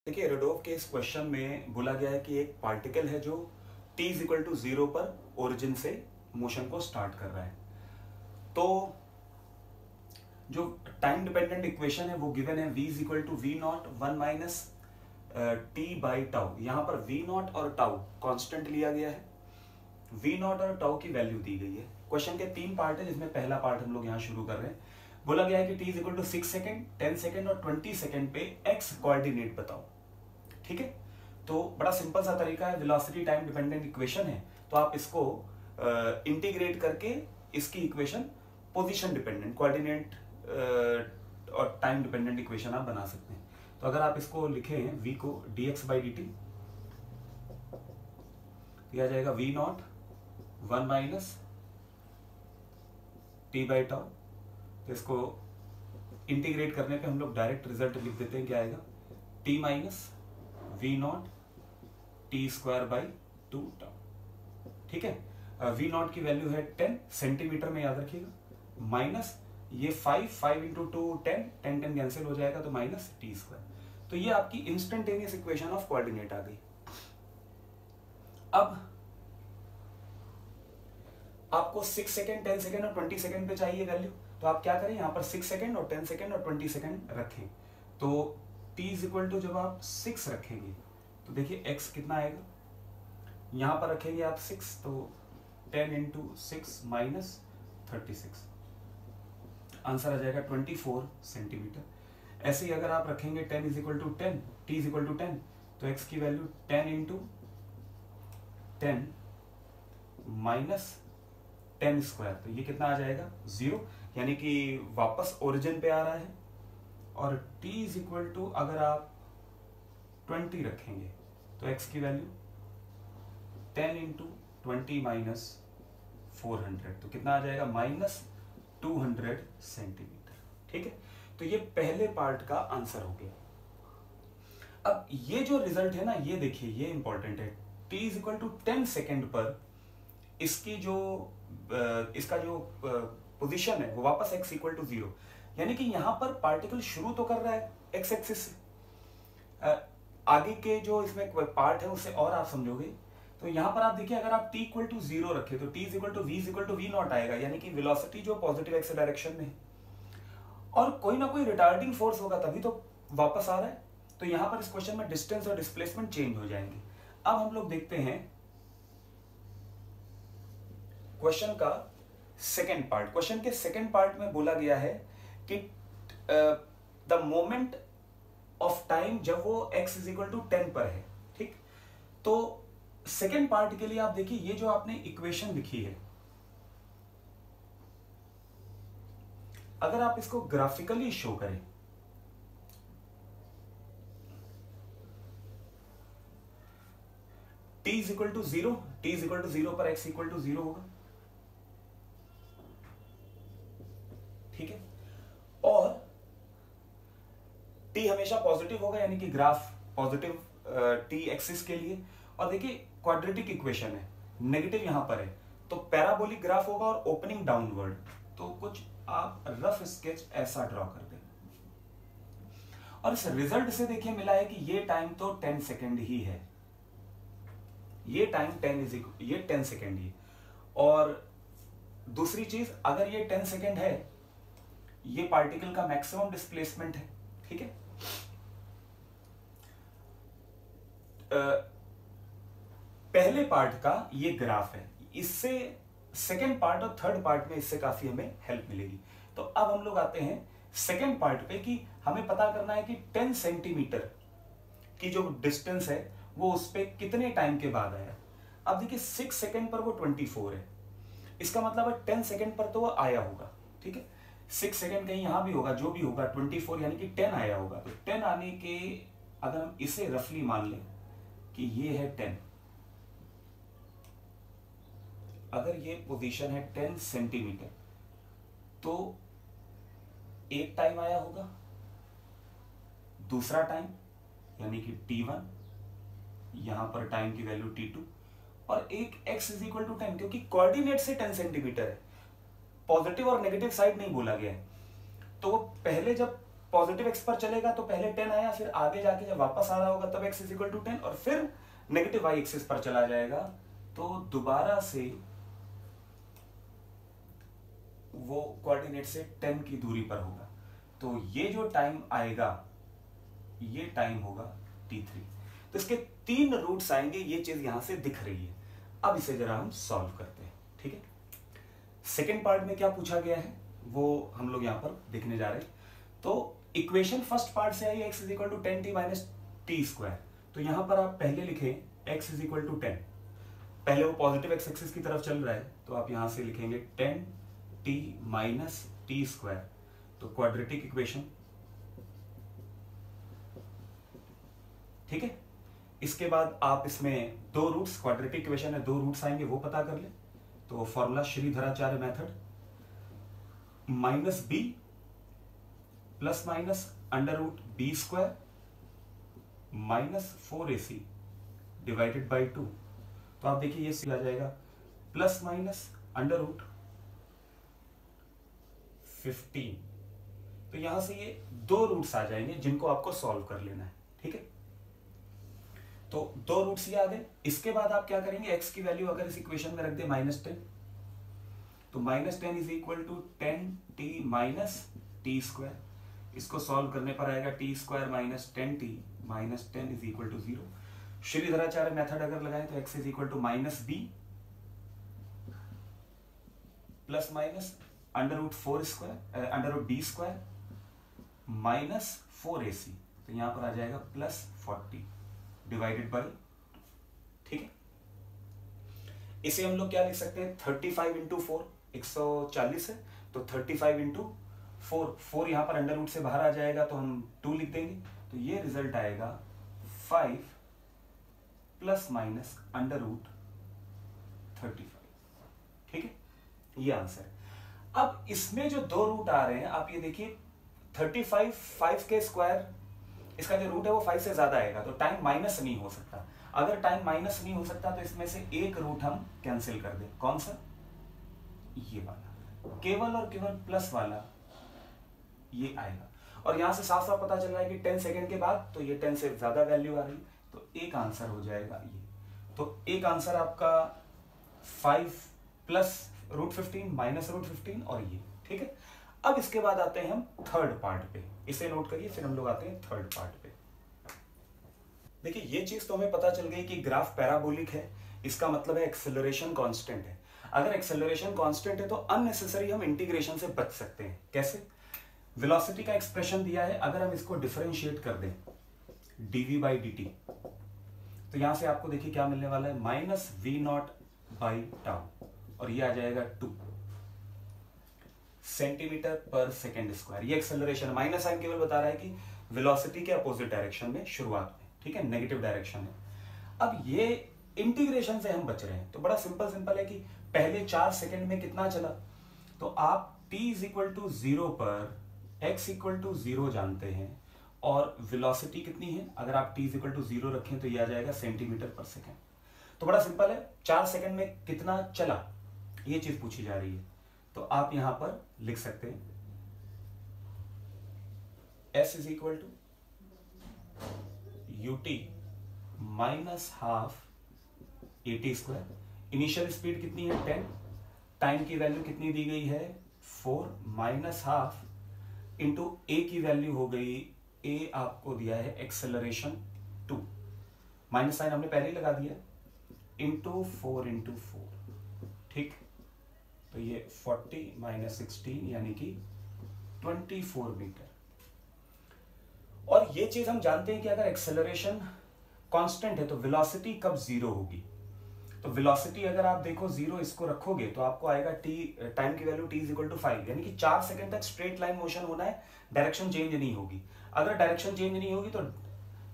देखिए रेडोफ के इस क्वेश्चन में बोला गया है कि एक पार्टिकल है जो t इज इक्वल टू 0 पर ओरिजिन से मोशन को स्टार्ट कर रहा है। तो जो टाइम डिपेंडेंट इक्वेशन है वो गिवन है v is equal to V naught one minus T by tau. यहां पर v नॉट और टाउ कांस्टेंट लिया गया है, v नॉट और टाउ की वैल्यू दी गई है। क्वेश्चन के 3 पार्ट है जिसमें पहला पार्ट हम लोग यहाँ शुरू कर रहे हैं। बोला गया है कि t is equal to 6 second, 10 second और 20 सेकेंड पे x कोऑर्डिनेट बताओ। ठीक है, तो बड़ा सिंपल सा तरीका है, वेलोसिटी टाइम डिपेंडेंट इक्वेशन है तो आप इसको इंटीग्रेट करके इसकी इक्वेशन पोजीशन डिपेंडेंट कोऑर्डिनेट और टाइम डिपेंडेंट इक्वेशन आप बना सकते हैं। तो अगर आप इसको लिखें v को dx बाई dt, यह आ जाएगा v not one minus T by tau. तो इसको इंटीग्रेट करने पे हम लोग डायरेक्ट रिजल्ट लिख देते हैं, क्या आएगा t minus V naught T square by 2 tau. ठीक है, वी नॉट की वैल्यू है 10 सेंटीमीटर में, याद रखिएगा, माइनस ये 5 इंटू 2 10 10 कैंसिल हो जाएगा तो माइनस टी स्क्वायर। तो ये आपकी इंस्टेंटेनियस इक्वेशन ऑफ कोऑर्डिनेट आ गई। अब आपको 6 सेकेंड, 10 सेकेंड और 20 सेकेंड पे चाहिए वैल्यू, तो आप क्या करें, यहां पर 6 सेकेंड और 10 सेकेंड और 20 सेकेंड रखें। तो t इज इक्वल टू जब आप 6 रखेंगे तो देखिए x कितना आएगा, यहां पर रखेंगे आप 6 तो 10 इंटू 6 माइनस 36, आंसर आ जाएगा 24 सेंटीमीटर। ऐसे ही अगर आप रखेंगे 10 is equal to 10, t is equal to 10, तो x की वैल्यू 10 इंटू 10 माइनस 10 स्क्वायर, तो ये कितना आ जाएगा 0, यानी कि वापस ओरिजिन पे आ रहा है। और t इज इक्वल टू अगर आप 20 रखेंगे तो x की वैल्यू 10 इंटू 20 माइनस 400, तो कितना आ जाएगा माइनस 200 सेंटीमीटर। ठीक है, तो ये पहले पार्ट का आंसर हो गया। अब ये जो रिजल्ट है ना, ये देखिए ये इंपॉर्टेंट है। t is equal to 10 second पर इसकी जो इसका जो पोजीशन है वो वापस x इक्वल टू 0, यानी कि यहां पर पार्टिकल शुरू तो कर रहा है x एक्सिस से। आगे के जो इसमें पार्ट है उससे और आप समझोगे तो यहां पर आप देखिए, अगर आप t इक्वल टू 0 रखे तो t is equal to V naught आएगा, यानी कि वेलोसिटी जो पॉजिटिव एक्स डायरेक्शन में है और कोई ना कोई रिटार्डिंग फोर्स होगा तभी तो वापस आ रहा है। तो यहां पर इस क्वेश्चन में डिस्टेंस और डिस्प्लेसमेंट चेंज हो जाएंगे। अब हम लोग देखते हैं क्वेश्चन का सेकेंड पार्ट। क्वेश्चन के सेकेंड पार्ट में बोला गया है कि द मोमेंट ऑफ टाइम जब वो x इज इक्वल टू 10 पर है। ठीक, तो सेकेंड पार्ट के लिए आप देखिए ये जो आपने इक्वेशन लिखी है, अगर आप इसको ग्राफिकली शो करें t is equal to 0, t is equal to 0 पर x इक्वल टू 0 होगा। ठीक है, और t हमेशा पॉजिटिव होगा, यानी कि ग्राफ पॉजिटिव t एक्सिस के लिए। और देखिए क्वाड्रेटिक इक्वेशन है, नेगेटिव यहां पर है तो पैराबोलिक ग्राफ होगा और ओपनिंग डाउनवर्ड। तो कुछ आप रफ स्केच ऐसा ड्रॉ कर दें और इस रिजल्ट से देखिए मिला है कि ये टाइम तो 10 सेकेंड ही है, ये टाइम 10 सेकेंड ही। और दूसरी चीज, अगर ये 10 सेकेंड है, ये पार्टिकल का मैक्सिमम डिस्प्लेसमेंट है। ठीक है, पहले पार्ट का ये ग्राफ है, इससे सेकेंड पार्ट और थर्ड पार्ट में इससे काफी हमें हेल्प मिलेगी। तो अब हम लोग आते हैं सेकेंड पार्ट पे कि हमें पता करना है कि 10 सेंटीमीटर की जो डिस्टेंस है वो उस पे कितने टाइम के बाद आया। अब देखिए 6 सेकेंड पर वो 24 है, इसका मतलब है 10 सेकेंड पर तो वो आया होगा। ठीक है, 6 सेकेंड कहीं यहां भी होगा, जो भी होगा 24 यानी कि 10 आया होगा। तो 10 आने के, अगर हम इसे रफली मान लें कि ये है 10, अगर ये पोजीशन है 10 सेंटीमीटर तो एक टाइम आया होगा, दूसरा टाइम यानी कि t1, यहां पर टाइम की वैल्यू t2, और एक x इज इक्वल टू 10, क्योंकि कोऑर्डिनेट से 10 सेंटीमीटर है, पॉजिटिव और नेगेटिव साइड नहीं बोला गया है। तो वो पहले जब पॉजिटिव एक्स पर चलेगा तो पहले 10 आया, फिर आगे जाके जब वापस आ रहा होगा तब x इज इक्वल टू 10 और फिर नेगेटिव वाई एक्सिस पर चला जाएगा तो दोबारा से वो कोऑर्डिनेट से 10 की दूरी पर होगा। तो ये जो टाइम आएगा ये टाइम होगा t3। तो इसके 3 रूट्स आएंगे, ये चीज यहां से दिख रही है। अब इसे जरा हम सॉल्व करते हैं, ठीक है। सेकेंड पार्ट में क्या पूछा गया है वो हम लोग यहां पर देखने जा रहे हैं। तो इक्वेशन फर्स्ट पार्ट से आई x is equal to 10t minus T square. तो यहां पर आप पहले लिखें x इज इक्वल टू 10, पहले वो पॉजिटिव एक्स एक्सिस की तरफ चल रहा है तो आप यहां से लिखेंगे 10t माइनस टी स्क्वायर। तो क्वाड्रेटिक इक्वेशन, ठीक है। इसके बाद आप इसमें 2 रूट्स, क्वाड्रेटिक इक्वेशन है 2 रूट्स आएंगे वो पता कर ले। तो formula Sridharacharya method, minus B plus minus under root B square minus 4ac divided by 2। तो आप देखिए ये आ जाएगा प्लस माइनस अंडर रूट 15। तो यहां से ये 2 रूट्स आ जाएंगे जिनको आपको सॉल्व कर लेना है, ठीक है। तो 2 रूट्स ये आ गए। इसके बाद आप क्या करेंगे, x की वैल्यू अगर इस इक्वेशन में रख दे -10, तो -10 is equal to 10t minus T square. इसको सॉल्व करने पर आएगा t square minus 10t minus 10 is equal to 0। Sridharacharya method अगर लगाए तो x is equal to minus B plus minus under root 4 square under root B square minus 4ac। तो यहां पर आ जाएगा प्लस 40 डिवाइडेड बाई, ठीक है। इसे हम लोग क्या लिख सकते हैं, 35 इंटू 4 140 है, तो 35 इंटू 4 यहां पर अंडर रूट से बाहर आ जाएगा तो हम 2 लिख देंगे। तो ये रिजल्ट आएगा 5 प्लस माइनस अंडर रूट 35, ठीक है। ये आंसर है। अब इसमें जो 2 रूट आ रहे हैं आप ये देखिए, 35 5 के स्क्वायर, इसका जो रूट है वो 5 से ज्यादा आएगा तो टाइम माइनस नहीं हो सकता। अगर टाइम माइनस नहीं हो सकता तो इसमें से एक रूट हम कैंसिल कर दें। कौन सा, ये वाला, केवल और केवल प्लस वाला ये आएगा। और यहां से साफ साफ पता चल रहा है कि 10 सेकंड के बाद तो ये 10 से ज्यादा वैल्यू आ रही, तो एक आंसर हो जाएगा ये। तो एक आंसर आपका 5 प्लस रूट 15 माइनस रूट 15 और ये, ठीक है। अब इसके बाद आते हैं हम थर्ड पार्ट पे, इसे नोट करिए, फिर हम लोग आते हैं थर्ड पार्ट पे। देखिए ये चीज तो हमें पता चल गई कि ग्राफ पैराबोलिक है, इसका मतलब है एक्सेलरेशन कांस्टेंट है। अगर एक्सेलरेशन कांस्टेंट है तो अननेसेसरी हम इंटीग्रेशन से बच सकते हैं। कैसे, वेलोसिटी का एक्सप्रेशन दिया है, अगर हम इसको डिफरेंशिएट कर दें dv बाई dt, तो यहां से आपको देखिए क्या मिलने वाला है, माइनस v0 बाई टाउ, और ये आ जाएगा 2 सेंटीमीटर पर सेकेंड स्क्वायर। ये एक्सेलरेशन, माइनस साइन केवल बता रहा है कि वेलोसिटी के अपोजिट डायरेक्शन में शुरुआत में, ठीक है, नेगेटिव डायरेक्शन है। अब ये इंटीग्रेशन से हम बच रहे हैं तो बड़ा सिंपल है कि पहले 4 सेकंड में कितना चला, तो आप t इज इक्वल टू 0 पर x इक्वल टू 0 जानते हैं और वेलोसिटी कितनी है, अगर आप t इज इक्वल टू 0 रखें तो ये आ जाएगा सेंटीमीटर पर सेकेंड। तो बड़ा सिंपल है, 4 सेकंड में कितना चला ये चीज पूछी जा रही है। तो आप यहां पर लिख सकते हैं s is equal to ut minus half at square. Initial speed कितनी है 10, टाइम की वैल्यू कितनी दी गई है 4, माइनस हाफ इंटू a की वैल्यू हो गई, a आपको दिया है एक्सेलरेशन 2, माइनस साइन हमने पहले ही लगा दिया, इंटू 4 इंटू 4, ठीक। तो ये 40 माइनस 16 यानी कि 24 मीटर। और ये चीज हम जानते हैं कि अगर एक्सेलरेशन कांस्टेंट है तो वेलोसिटी कब 0 होगी, तो वेलोसिटी अगर आप देखो 0 इसको रखोगे तो आपको आएगा t, टाइम की value t is equal to 5, यानी कि 4 सेकंड तक स्ट्रेट लाइन मोशन होना है, डायरेक्शन चेंज नहीं होगी। अगर डायरेक्शन चेंज नहीं होगी तो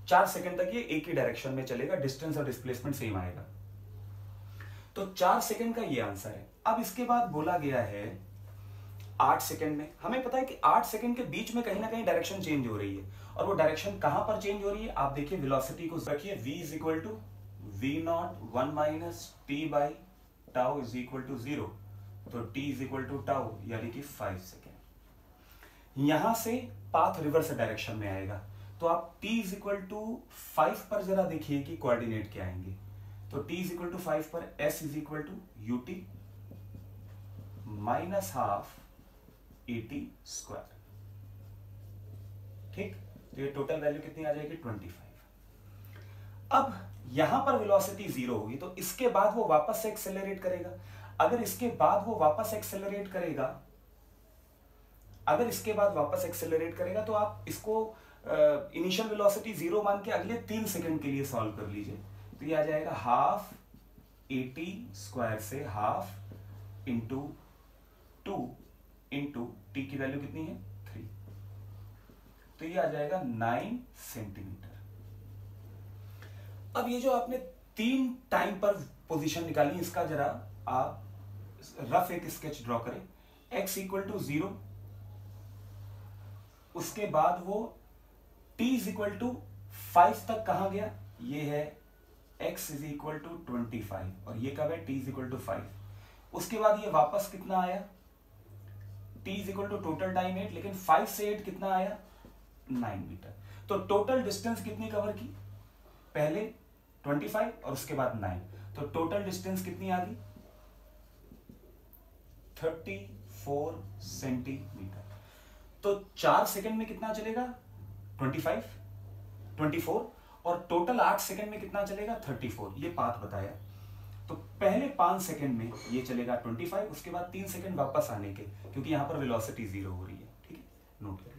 4 सेकंड तक ये एक ही डायरेक्शन में चलेगा, डिस्टेंस और डिस्प्लेसमेंट सेम आएगा। तो 4 सेकंड का ये आंसर है। अब इसके बाद बोला गया है 8 सेकंड में, हमें पता है कि 8 सेकंड के बीच में कहीं ना कहीं डायरेक्शन चेंज हो रही है, और वो डायरेक्शन कहां पर चेंज हो रही है, आप देखिए वेलोसिटी को रखिए, v is equal to v0 1 minus T by tau is equal to 0, तो t is equal to tau यानी कि 5 सेकेंड। यहां से पाथ रिवर्स डायरेक्शन में आएगा। तो आप t इज इक्वल टू 5 पर जरा देखिए कि कोऑर्डिनेट क्या आएंगे। तो t इज इक्वल टू 5 पर s is equal to ut minus half at square. ठीक, तो ये टोटल वैल्यू कितनी आ जाएगी 25। अब यहां पर वेलोसिटी 0 होगी, तो इसके बाद वो वापस से एक्सेलरेट करेगा। अगर इसके बाद वो वापस एक्सेलरेट करेगा, तो आप इसको इनिशियल वेलोसिटी 0 मान के अगले 3 सेकंड के लिए सॉल्व कर लीजिए। तो ये आ जाएगा हाफ at स्क्वायर से हाफ इंटू 2 इंटू टी की वैल्यू कितनी है 3, तो ये आ जाएगा 9 सेंटीमीटर। अब ये जो आपने 3 टाइम पर पोजीशन निकाली, इसका जरा आप रफ एक स्केच ड्रॉ करें। x इक्वल टू 0, उसके बाद वो t इज इक्वल टू 5 तक कहां गया, ये है x इज इक्वल टू 25 और ये कब है t इज इक्वल टू 5। उसके बाद ये वापस कितना आया, t is equal to total time 8, लेकिन 5 से 8 कितना आया 9 मीटर। तो टोटल डिस्टेंस कितनी कवर की, पहले 25 और उसके बाद 9, तो टोटल डिस्टेंस कितनी आ गई 34 सेंटीमीटर। तो 4 सेकंड में कितना चलेगा 24 और टोटल 8 सेकंड में कितना चलेगा 34, ये पाथ बताया। तो पहले 5 सेकंड में ये चलेगा 25, उसके बाद 3 सेकंड वापस आने के, क्योंकि यहां पर वेलोसिटी 0 हो रही है। ठीक है, नोट करें।